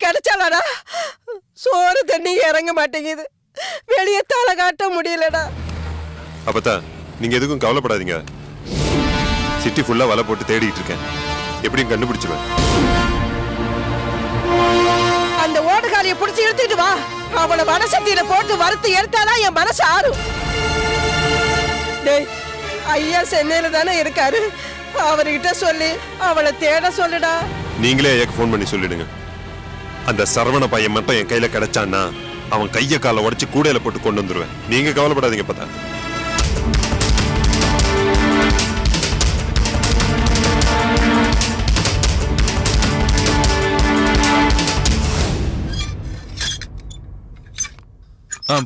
கிடைச்சாலடா சோறு தண்ணி இறங்க மாட்டேங்குது, வெளியே தலை காட்ட முடியலடா. அப்பதான் நீங்க எதுக்கும் கவலைப்படாதீங்க. சிட்டி ஃபுல்லா வலை போட்டு தேடிட்டு இருக்கேன், எப்படியும் கண்டுபிடிச்சுவேன். அந்த ஓடுகாலிய புடிச்சு இழுத்துட்டு வா. அவளை வனசக்தியில போட்டு வறுத்து எடுத்தாதான் என் மனசு ஆறும். டேய், ஐயா சென்னையில தானே இருக்காரு, அவர்கிட்ட சொல்லி அவளை தேட சொல்லுடா. நீங்களே ஐயாக்கு ஃபோன் பண்ணி சொல்லிடுங்க. அந்த சரவண பையன் மட்டும் என் கையில கிடைச்சான்னா அவன் கைய காலை உடைச்சு கூடையில போட்டு கொண்டு வந்துருவேன். நீங்க கவலைப்படாதீங்க. பார்த்தா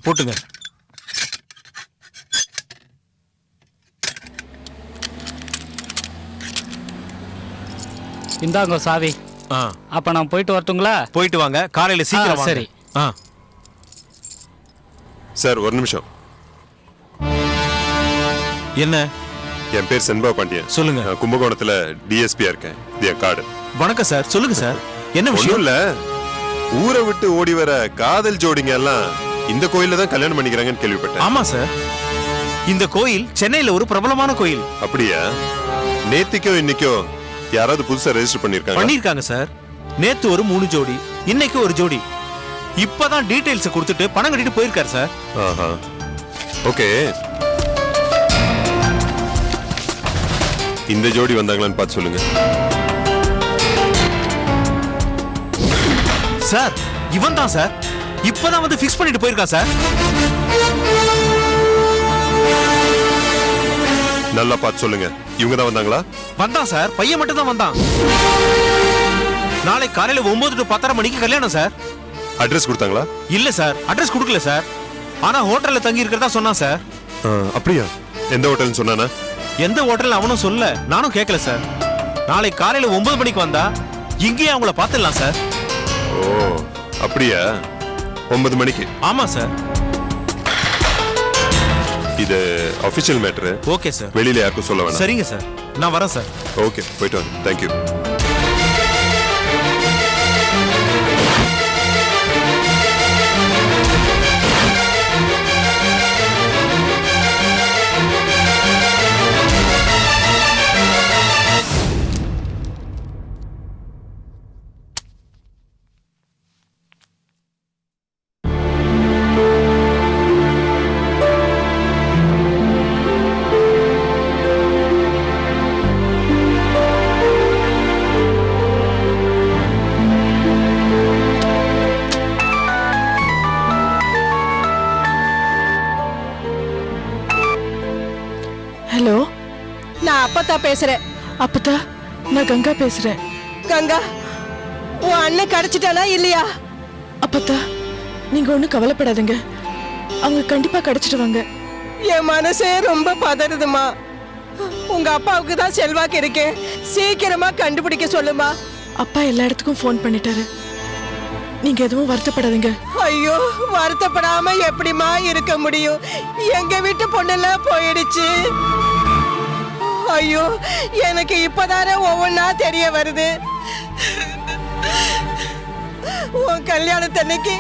போட்டுங்க. இந்தாங்க சாவி. அப்ப நான் போயிட்டு வரட்டுங்களா? போயிட்டு வாங்க, காலையில சீக்கிரம். சரி. சார் ஒரு நிமிஷம். என்ன? என் பேர் செண்பா பாண்டியன். சொல்லுங்க. கும்பகோணத்துல டிஎஸ்பியா இருக்கேன். இது என் கார்டு. வணக்கம் சார். சொல்லுங்க சார், என்ன விஷயம்? இல்ல, ஊரை விட்டு ஓடி வர காதல் ஜோடிங்க எல்லாம் இந்த கோயில்ல தான் கல்யாணம் பண்ணிக்கிறாங்கன்னு கேள்விப்பட்டேன். ஆமா சார், இந்த கோயில் சென்னையில ஒரு பிரபலமான கோயில். அப்படியா? நேத்திக்கோ இன்னைக்கோ யாராவது புதுசா ரெஜிஸ்டர் பண்ணிருக்காங்க சார். நேத்து ஒரு 3 ஜோடி, இன்னைக்கு ஒரு ஜோடி. இப்பதான் டீடைல்ஸ் கொடுத்துட்டு பணம் கட்டிட்டு போயிருக்காரு சார். ஓகே, இந்த ஜோடி வந்தாங்களான்னு பார்த்து சொல்லுங்க. சார் இவன் தான் சார், இப்பதான் வந்து ஃபிக்ஸ் பண்ணிட்டு போயிருக்கான் சார். நல்லா பார்த்து சொல்லுங்க. இவங்க தான் வந்தாங்களா? வந்தான் சார், பையன் மட்டும் தான் வந்தான். நாளை காலையில 9 to 10:30 மணிக்கு கல்யாணம் சார். அட்ரஸ் கொடுத்தாங்களா? இல்ல சார், அட்ரஸ் கொடுக்கல சார். ஆனா ஹோட்டல்ல தங்கி இருக்கிறதா சொன்னான் சார். அப்படியா? எந்த ஹோட்டல்னு சொன்னானா? எந்த ஹோட்டல் அவனும் சொல்ல, நானும் கேட்கல சார். நாளை காலையில 9 மணிக்கு வந்தா இங்கேயே அவங்கள பாத்துடலாம் சார். ஓ அப்படியா? 9 மணிக்கு? ஆமா சார். இது ஆபீஷியல் மேட்டர். Okay sir. வெளியில யாருக்கும் சொல்ல வேணாம். சரிங்க சார், நான் வரேன் சார். ஓகே, போயிட்டு வாங்க. Thank you. ஹலோ, நான் அப்பத்தா பேசுறேன். அப்பத்தா, நான் கங்கா பேசுறேன். கங்கா, உன் அண்ணன் கிடைச்சிட்டானா இல்லையா? அப்பத்தா, நீங்க ஒண்ணும் கவலைப்படாதீங்க, அவங்க கண்டிப்பா கிடைச்சிடுவாங்க. என் மனசே ரொம்ப பதறுதுமா. உங்க அப்பாவுக்கு தான் செல்வாக்கு இருக்கே, சீக்கிரமா கண்டுபிடிக்க சொல்லுமா. அப்பா எல்லா இடத்துக்கும் ஃபோன் பண்ணிட்டாரு, நீங்க எதுவும் வருத்தப்படாதீங்க. ஐயோ, வருத்தப்படாம எப்படிமா இருக்க முடியும்? எங்க வீட்டு பொண்ணெல்லாம் போயிடுச்சு. ஐயோ, எனக்கு இப்பதானே ஒவ்வொன்னா தெரிய வருது. உன் கல்யாணத்தன்னைக்கு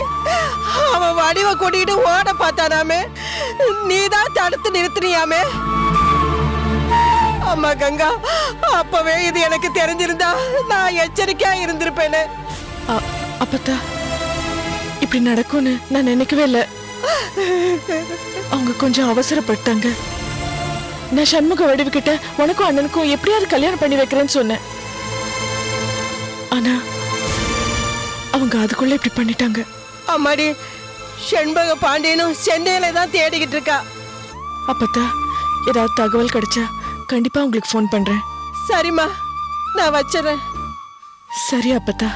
அவன் வடிவ கூட்டிட்டு ஓட பார்த்தானாமே, நீதான் தடுத்து நிறுத்தினியாமே. அம்மா கங்கா, அப்பவே இது எனக்கு தெரிஞ்சிருந்தா நான் எச்சரிக்கையா இருந்திருப்பேன்னு. அப்பத்தா, இப்படி நடக்கும்னு நான் நினைக்கவே இல்லை. அவங்க கொஞ்சம் அவசரப்பட்டாங்க. நான் சண்முக வடிவுகிட்ட உனக்கும் அண்ணனுக்கும் எப்படியாவது கல்யாணம் பண்ணி வைக்கிறேன்னு சொன்னேன். ஆனா அவங்க அதுக்குள்ள இப்படி பண்ணிட்டாங்க. அம்மாடி, செண்பக பாண்டியனும் சென்னையில தான் தேடிக்கிட்டு இருக்கா. அப்பத்தா, ஏதாவது தகவல் கிடைச்சா கண்டிப்பா உங்களுக்கு ஃபோன் பண்றேன். சரிம்மா, நான் வச்சிடறேன். சரி அப்பத்தா.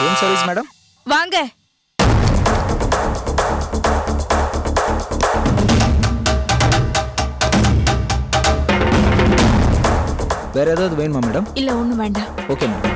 Room service madam. வாங்க. வேற ஏதாவது வேணுமா மேடம்? இல்ல, ஒண்ணும் வேண்டாம். Okay madam.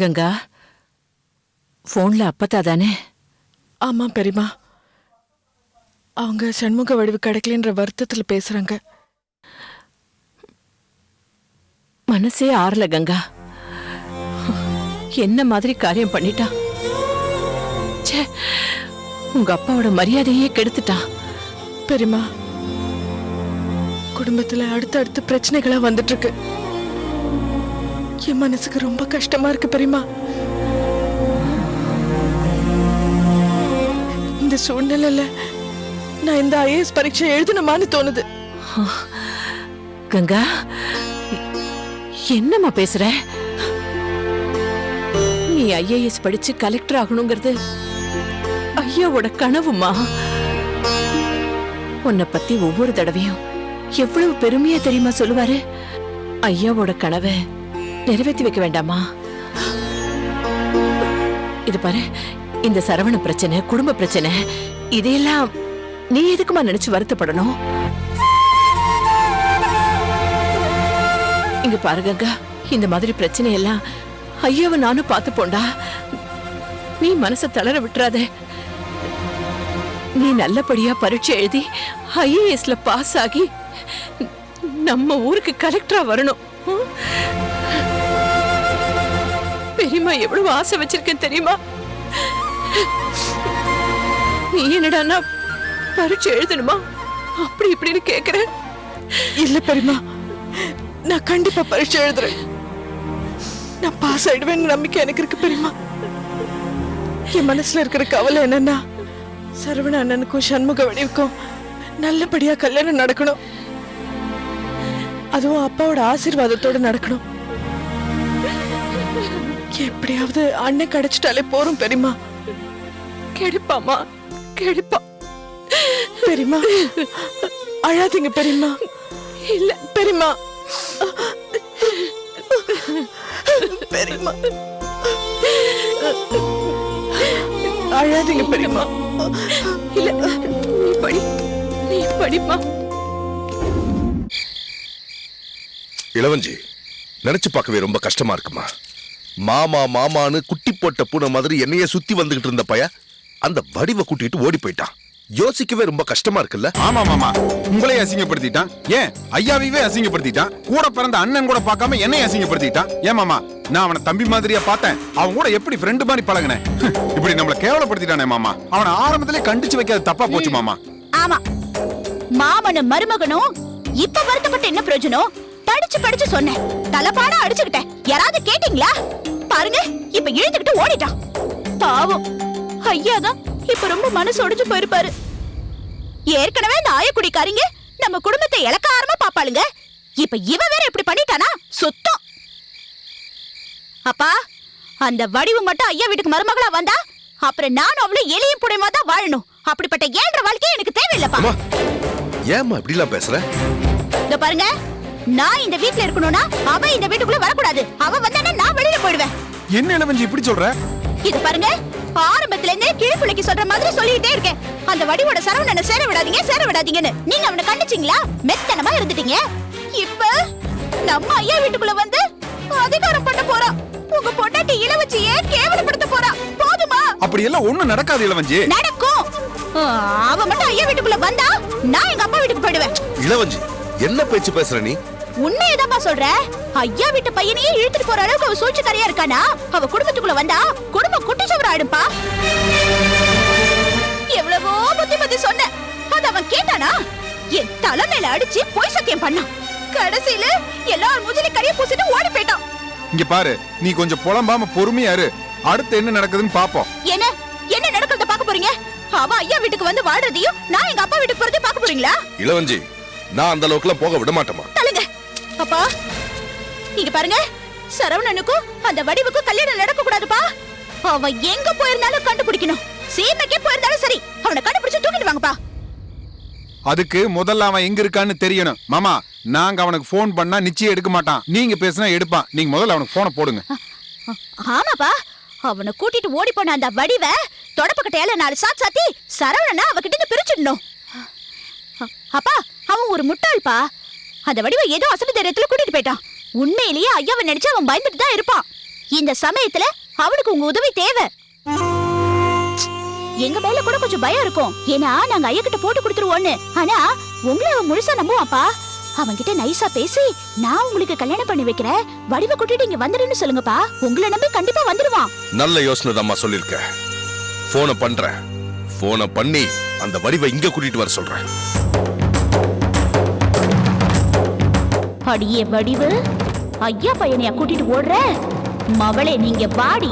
கங்கா போன்ல அப்பத்தா தானே? ஆமா பெரியமா, அவங்க சண்முக வடிவு கிடைக்கலன்ற வருத்தத்துல பேசுறாங்க. மனசே ஆறல கங்கா. என்ன மாதிரி காரியம் பண்ணிட்டா? ச்சே, உங்க அப்பாவோட மரியாதையே கெடுத்துட்டான். பெரியமா, குடும்பத்துல அடுத்தடுத்து பிரச்சனைகளா வந்துட்டு இருக்கு. என் மனசுக்கு ரொம்ப கஷ்டமா இருக்கு பெரியமா. இந்த சூழ்நிலையில நான் இந்த ஐஏஎஸ் பரீட்சை எழுதணுமான்னு தோணுது. கங்கா, என்னம்மா பேசுற? நீ ஐஏஎஸ் படிச்சு கலெக்டர் ஆகணுங்கிறது ஐயாவோட கனவுமா. உன்னை பத்தி ஒவ்வொரு தடவையும் எவ்வளவு பெருமையா தெரியுமா சொல்லுவாரு. ஐயாவோட கனவை நிறைவேற்றி வைக்க வேண்டாமா? இது பாரு, இந்த சரவண பிரச்சனை, குடும்ப பிரச்சனை, இதையெல்லாம் நீ எதுக்குமா நினைச்சு வருத்தப்படணும்? இங்க பாரு கங்கா, இந்த மாதிரி பிரச்சனை எல்லாம் ஐயாவை நானும் பார்த்து போண்டா. நீ மனசை தளர விட்டுறாத. நீ நல்லபடியா பரீட்சை எழுதி ஐஏஎஸ்ல பாஸ் ஆகி நம்ம ஊருக்கு கலெக்டரா வரணும். பெரியம்மா எவ்வளவு ஆசை வச்சிருக்கேன் தெரியுமா? நீ என்னடான்னா பரீட்சை எழுதணுமா அப்படி இப்படின்னு கேக்குற. இல்ல பெரியமா, நான் கண்டிப்பா பரீட்சை எழுதுறேன். நான் பாஸ் ஆயிடுவேன்னு நம்பிக்கை எனக்கு இருக்கு பெரியமா. என் மனசுல இருக்கிற கவலை என்னன்னா, சரவண அண்ணனுக்கும் சண்முக வடிவுக்கும் நல்லபடியா கல்யாணம் நடக்கணும். அதுவும் அப்பாவோட ஆசீர்வாதத்தோட நடக்கணும். எப்படியாவது அண்ணன் கிடைச்சிட்டாலே போறோம் பெரியமா. கிடைப்பாமா, கிடைப்பா. பெரியமா அழாதீங்க பெரியமா. இல்ல பெரியமா, பெரியமா அழாதீங்க பெரியமா. இல்ல, நீ படி, நீ படிப்பா. இளவஞ்சி, நினைச்சு பார்க்கவே ரொம்ப கஷ்டமா இருக்குமா. மாமா மாமான்னு குட்டி போட்ட பூனை மாதிரி என்னையே சுத்தி வந்துகிட்டு இருந்த பைய அந்த வடிவை கூட்டிட்டு ஓடி போயிட்டான். யோசிக்கவே ரொம்ப கஷ்டமா இருக்குல்ல? ஆமா மாமா, உங்களையே அசிங்கப்படுத்திட்டான். ஏன் ஐயாவையே அசிங்கப்படுத்திட்டான். கூட பிறந்த அண்ணன் கூட பார்க்காம என்னைய அசிங்கப்படுத்திட்டான். ஏன் மாமா, நான் அவனை தம்பி மாதிரியா பார்த்தேன். அவன் கூட எப்படி ஃப்ரெண்டு மாதிரி பழகினேன். இப்படி நம்மள கேவலப்படுத்திட்டானே மாமா. அவனை ஆரம்பத்திலே கண்டிச்சு வைக்காத தப்பா போச்சு மாமா. ஆமா, மாமனும் மருமகனும் இப்ப வருத்தப்பட்ட என்ன பிரயோஜனம்? படிச்சு படிச்சு சொன்னேன், தலைப்பாடா அடிச்சுக்கிட்டேன். யாராவது கேட்டீங்களா? பாருங்க, இப்ப இழுத்துக்கிட்டு ஓடிட்டான். பாவம் ஐயாதான் இப்ப ரொம்ப மனசு உடைஞ்சு போயிருப்பாரு. ஏற்கனவே இந்த ஆயக்குடிக்காரிங்க நம்ம குடும்பத்தை இலக்காரமா பாப்பாளுங்க. இப்ப இவ வேற இப்படி பண்ணிட்டானா சுத்தம். அப்பா, அந்த வடிவு மட்டும் ஐயா வீட்டுக்கு மருமகளா வந்தா அப்புறம் நானும் அவ்வளவு எளியும் புடையமா தான் வாழணும். அப்படிப்பட்ட ஏன்ற வாழ்க்கையே எனக்கு தேவையில்லப்பா. ஏமா இப்படி எல்லாம் பேசுற? இத பாருங்க, நான் இந்த வீட்ல இருக்கணும்னா அவ இந்த வீட்டுக்குள்ள வரக்கூடாது. அவ வந்தானா நான் வெளியில போயிடுவேன். என்ன இளவஞ்சி இப்படி சொல்ற? இது பாருங்க, ஆரம்பத்துல இருந்தே கிழிப்புள்ளைக்கு சொல்ற மாதிரி சொல்லிட்டே இருக்கேன். அந்த வடிவோட சரவணனை சேர விடாதீங்க, சேர விடாதீங்கன்னு. நீங்க அவனை கண்டிச்சீங்களா? மெத்தனமா இருந்துட்டீங்க. இப்ப நம்ம ஐயா வீட்டுக்குள்ள வந்து அதிகாரம் பண்ண போறா. உங்க பொண்டாட்டி இளவஞ்சியே கேவலப்படுத்த போறா. போதுமா? அப்படி எல்லாம் ஒண்ணும் நடக்காது இளவஞ்சி. நடக்கும். அவ மட்டும் ஐயா வீட்டுக்குள்ள வந்தா நான் எங்க அப்பா வீட்டுக்கு போயிடுவேன். இளவஞ்சி, என்ன பேச்சு பேசுற நீ? உண்மையதாப்பா சொல்ற. ஐயா வீட்டு பையனையே இழுத்துட்டு போற அளவுக்கு அவ சூழ்ச்சிக்காரியா இருக்கானா? அவ குடும்பத்துக்குள்ள வந்தா குடும்பம் குட்டிச்சவரா ஆயிடும்பா. எவ்வளவோ புத்திமதி சொன்ன, அது அவன் கேட்டானா? என் தலைமையில அடிச்சு பொய் சத்தியம் பண்ணான். கடைசியில எல்லாரும் மூஞ்சில கரிய பூசிட்டு ஓடி போயிட்டான். இங்க பாரு, நீ கொஞ்சம் புலம்பாம பொறுமையா இரு. அடுத்து என்ன நடக்குதுன்னு பாப்போம். என்ன என்ன நடக்கிறத பாக்க போறீங்க? அவ ஐயா வீட்டுக்கு வந்து வாழ்றதையும் நான் எங்க அப்பா வீட்டுக்கு போறதையும் பாக்க போறீங்களா? இளவஞ்சி, நான் அந்த அளவுக்குலாம் போக விட மாட்டேமா. தள்ளுங்க. அப்பா, நீங்க பாருங்க, சரவணனுக்கும் அந்த வடிவுக்கும் கல்யாணம் நடக்க கூடாதுப்பா. அவன் எங்க போயிருந்தாலும் கண்டுபிடிக்கணும். சீமைக்கே போயிருந்தாலும் சரி, அவனை கண்டுபிடிச்சு தூக்கிட்டு வாங்கப்பா. அதுக்கு முதல்ல அவன் எங்க இருக்கான்னு தெரியணும். மாமா, நாங்க அவனுக்கு போன் பண்ணா நிச்சயம் எடுக்க மாட்டான். நீங்க பேசினா எடுப்பான். நீங்க முதல்ல அவனுக்கு போனை போடுங்க. ஆமாப்பா, அவனை கூட்டிட்டு ஓடி போன அந்த வடிவ தொடப்பக்கட்டையால 4 சாத் சாத்தி சரவணனை அவகிட்ட இருந்து பிரிச்சிடணும். அப்பா, அவன் ஒரு முட்டாள்பா. அந்த வடிவை ஏதோ அசடு தைரியத்துல கூட்டிட்டு போயிட்டான். உண்மையிலேயே ஐயாவை நினைச்சு அவன் பயந்துட்டு தான் இருப்பான். இந்த சமயத்துல அவனுக்கு உங்க உதவி தேவை. எங்க மேல கூட கொஞ்சம் பயம் இருக்கும், ஏன்னா நாங்க ஐயா கிட்ட போட்டு கொடுத்துருவோன்னு. ஆனா உங்களை அவன் முழுசா நம்புவாப்பா. அவன்கிட்ட நைஸா பேசி நான் உங்களுக்கு கல்யாணம் பண்ணி வைக்கிறேன், வடிவ கூட்டிட்டு இங்க வந்துடுன்னு சொல்லுங்கப்பா. உங்களை நம்பி கண்டிப்பா வந்துடுவான். நல்ல யோசனை தான்மா சொல்லிருக்க. போனை பண்றேன். போனை பண்ணி அந்த வடிவை இங்க கூட்டிட்டு வர சொல்றேன். அடியே வடிவு, ஐயா பையனையா கூட்டிட்டு ஓடுற? மவளே நீங்க வாடி,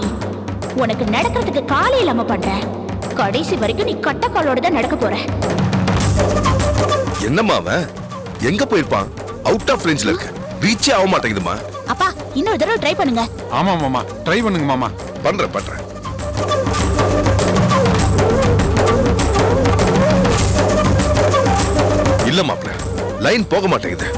உனக்கு நடக்கிறதுக்கு காலே இல்லாம பண்றேன். கடைசி வரைக்கும் நீ கட்டக்காலோட தான் நடக்க போற. என்னம்மா அவன் எங்க போயிருப்பான்? அவுட் ஆஃப் ரேஞ்ச்ல இருக்கு, ரீச்சே ஆக மாட்டேங்குதுமா. அப்பா இன்னொரு தடவை ட்ரை பண்ணுங்க. ஆமா மாமா, ட்ரை பண்ணுங்க மாமா. பண்றேன். இல்ல மாப்ள, லைன் போக மாட்டேங்குது.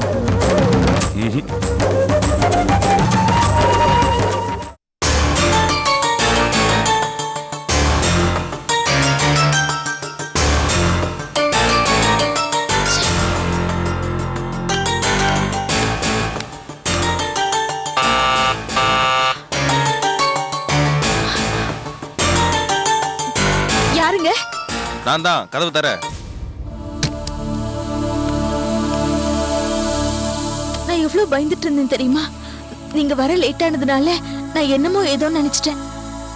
யாருங்க? நான் தான், கதவு தர. நான் எவ்வளவு பயந்துட்டு இருந்தேன் தெரியுமா? நீங்க வர லேட் ஆனதுனால நான் என்னமோ ஏதோ நினைச்சிட்டேன்.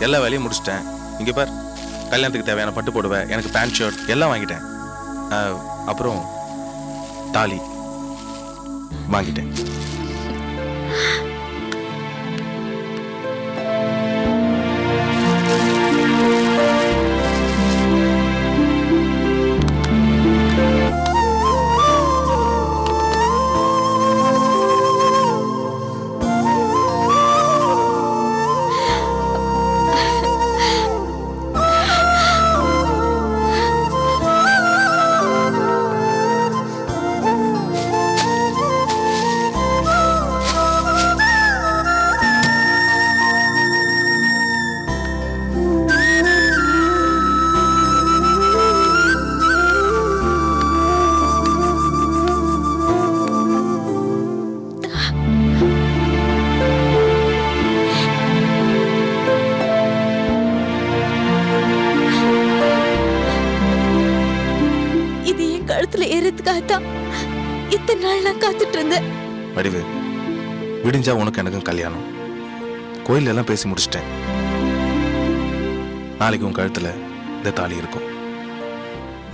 எல்லா வேலையும் முடிச்சிட்டேன். இங்க பார், கல்யாணத்துக்கு தேவையான பட்டு போடுவேன், எனக்கு பேண்ட் ஷர்ட் எல்லாம் வாங்கிட்டேன். அப்புறம் தாலி வாங்கிட்டேன். கழுத்துல ஏறதுக்காகத்தான் இத்தனை நாள் நான் காத்துட்டு இருந்தேன். வடிவு, விடிஞ்சா உனக்கு எனக்கும் கல்யாணம். கோயில் எல்லாம் பேசி முடிச்சிட்டேன். நாளைக்கு உன் கழுத்துல இந்த தாலி இருக்கும்.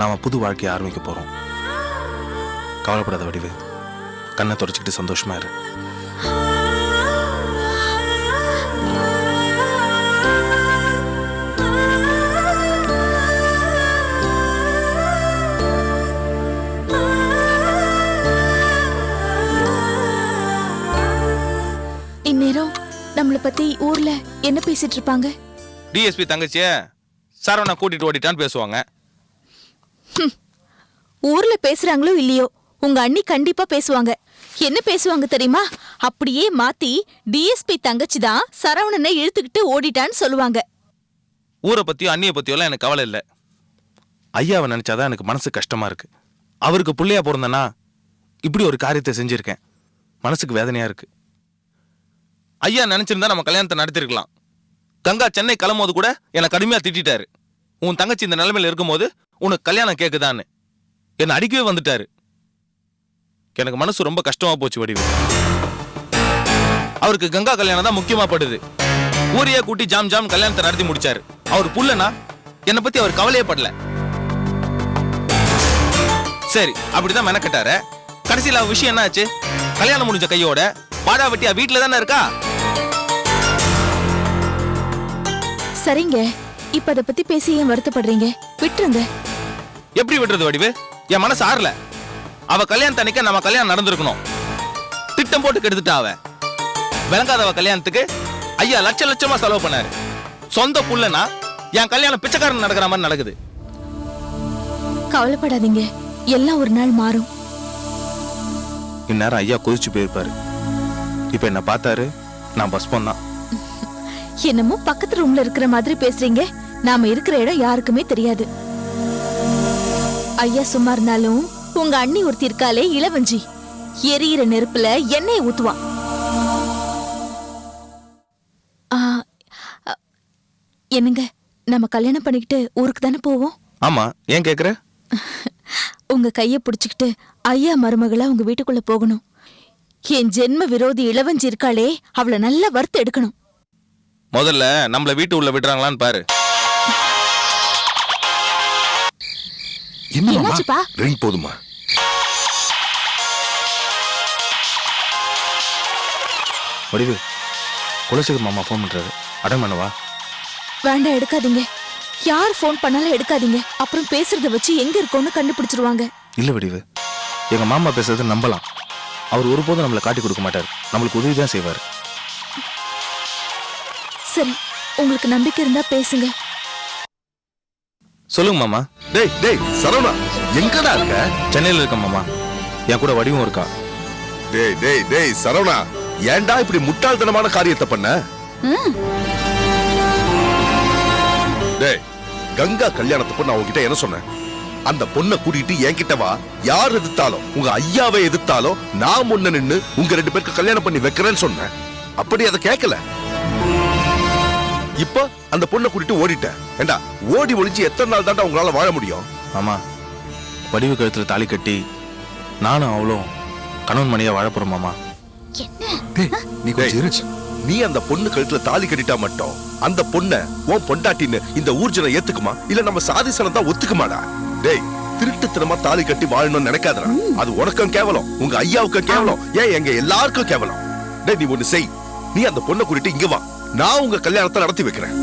நாம புது வாழ்க்கையை ஆரம்பிக்க போறோம். கவலைப்படாத வடிவு, கண்ணை தொடச்சிக்கிட்டு சந்தோஷமா இரு. இந்நேரம் நம்மளை பத்தி ஊர்ல என்ன பேசிட்டு இருப்பாங்க? டிஎஸ்பி தங்கச்சிய சரவணா கூட்டிட்டு ஓடிட்டான்னு பேசுவாங்க. ஊர்ல பேசுறாங்களோ இல்லையோ, உங்க அண்ணி கண்டிப்பா பேசுவாங்க. என்ன பேசுவாங்க தெரியுமா? அப்படியே மாத்தி டிஎஸ்பி தங்கச்சி தான் சரவணனை இழுத்துக்கிட்டு ஓடிட்டான்னு சொல்லுவாங்க. ஊரை பத்தியோ அண்ணிய பத்தியோ எல்லாம் எனக்கு கவலை இல்லை. ஐயாவை நினைச்சாதான் எனக்கு மனசு கஷ்டமா இருக்கு. அவருக்கு பிள்ளையா பிறந்தனா இப்படி ஒரு காரியத்தை செஞ்சிருக்கேன். மனசுக்கு வேதனையா இருக்கு. ஐயா நினைச்சிருந்தா நம்ம கல்யாணத்தை நடத்திருக்கலாம். கங்கா சென்னை கிளம்போது கூட என்னை கடுமையா திட்டாரு. உன் தங்கச்சி இந்த நிலைமையில இருக்கும்போது உனக்கு கல்யாணம் கேக்குதான்னு என்னை அடிக்கவே வந்துட்டாரு. எனக்கு மனசு ரொம்ப கஷ்டமா போச்சு வடிவு. அவருக்கு கங்கா கல்யாணம் தான் முக்கியமா படுது. ஊரையே கூட்டி ஜாம் ஜாம் கல்யாணத்தை நடத்தி முடிச்சாரு. அவர் புள்ளனா என்னை பத்தி அவர் கவலையே படல. சரி, அப்படிதான் மெனக்கட்டாரு. கடைசியில விஷயம் என்ன ஆச்சு? கல்யாணம் முடிஞ்ச கையோட பாடா வெட்டியா வீட்டுல தானே இருக்கா. சரிங்க, இப்ப அத பத்தி பேசி ஏன் வருத்தப்படுறீங்க? விட்டுருங்க. எப்படி விட்டுறது வடிவு? என் மனசு ஆறல. அவ கல்யாணம் அன்னைக்கு நம்ம கல்யாணம் நடந்திருக்கணும். திட்டம் போட்டு கெடுத்துட்டா அவ. விளங்காதவ கல்யாணத்துக்கு ஐயா லட்ச லட்சமா செலவு பண்ணாரு. சொந்த புள்ளனா என் கல்யாணம் பிச்சைக்காரன் நடக்கிற மாதிரி நடக்குது. கவலைப்படாதீங்க, எல்லாம் ஒரு நாள் மாறும். இந்நேரம் ஐயா கொதிச்சு போயிருப்பாரு. இப்ப என்ன பார்த்தாரு, நான் பஸ் பண்ணா. என்னமோ பக்கத்து ரூம்ல இருக்கிற மாதிரி பேசுறீங்க. நாம இருக்கிற இடம் யாருக்குமே தெரியாது. ஐயா சும்மா இருந்தாலும் உங்க அண்ணி ஒருத்தி இருக்காளே இளவஞ்சி, எரியிற நெருப்புல எண்ணெயை ஊத்துவா. என்னங்க நம்ம கல்யாணம் பண்ணிக்கிட்டு ஊருக்கு தானே போவோம்? ஆமா, ஏன் கேக்குற? உங்க கைய பிடிச்சுக்கிட்டு ஐயா மருமகளா உங்க வீட்டுக்குள்ள போகணும். என் ஜென்ம விரோதி இளவஞ்சி இருக்காளே, அவளை நல்லா வறுத்து எடுக்கணும். முதல்ல நம்மள வீட்டு உள்ள விடுறாங்களான்னு பாரு. என்னாச்சுப்பா? ரிங் போதுமா? வடிவு, குலசேகர் மாமா ஃபோன் பண்றாரு, அட்டன் பண்ணவா? வேண்டாம், எடுக்காதீங்க. யார் ஃபோன் பண்ணாலும் எடுக்காதீங்க. அப்புறம் பேசுறத வச்சு எங்க இருக்கோம்னு கண்டுபிடிச்சிருவாங்க. இல்ல வடிவு, எங்க மாமா பேசுறதை நம்பலாம். அவர் ஒருபோதும் நம்மளை காட்டி கொடுக்க மாட்டார், நம்மளுக்கு உதவி தான் செய்வார். சரி, உங்களுக்கு நம்பிக்கை இருந்தா பேசுங்க. சொல்லுங்க மாமா. டேய் டேய் சரவணா, எங்கடா இருக்க? சென்னையில இருக்க மாமா, என் கூட வடிவும் இருக்கா. டேய் டேய் டேய் சரவணா, ஏன்டா இப்படி முட்டாள்தனமான காரியத்தை பண்ண? டேய், கங்கா கல்யாணத்துக்கு நான் உன்கிட்ட என்ன சொன்னேன்? அந்த பொண்ணை கூட்டிட்டு என்கிட்ட வா, யார் எதிர்த்தாலும், உங்க ஐயாவை எதிர்த்தாலும் நான் முன்ன நின்னு உங்க 2 பேருக்கு கல்யாணம் பண்ணி வைக்கிறேன்னு சொன்னேன். அப்படி அதை கேட்கல. இப்ப அந்த பொண்ணை கூட்டிட்டு ஓடிட்ட. ஏண்டா, ஓடி ஒளிஞ்சு எத்தனை நாள் தாண்டா உங்களால வாழ முடியும்? மாமா, வடிவு கழுத்துல தாலி கட்டி நானும் அவளும் கணவன் மணியா வாழப்போறோம் மாமா. நீ கொஞ்சம் இரு. நீ அந்த பொண்ணு கழுத்துல தாலி கட்டிட்டா மட்டும் அந்த பொண்ணை உன் பொண்டாட்டின்னு இந்த ஊர்ஜனை ஏத்துக்குமா? இல்ல நம்ம சாதிசனம் தான் ஒத்துக்குமாடா? டேய், திருட்டுத்தனமா தாலி கட்டி வாழணும்னு நினைக்காதடா. அது உனக்கும் கேவலம், உங்க ஐயாவுக்கும் கேவலம், ஏன் எங்க எல்லாருக்கும் கேவலம். டேய், நீ ஒண்ணு செய். நீ அந்த பொண்ணை கூட்டிட்டு இங்க வா, நான் உங்க கல்யாணத்தை நடத்தி வைக்கிறேன்.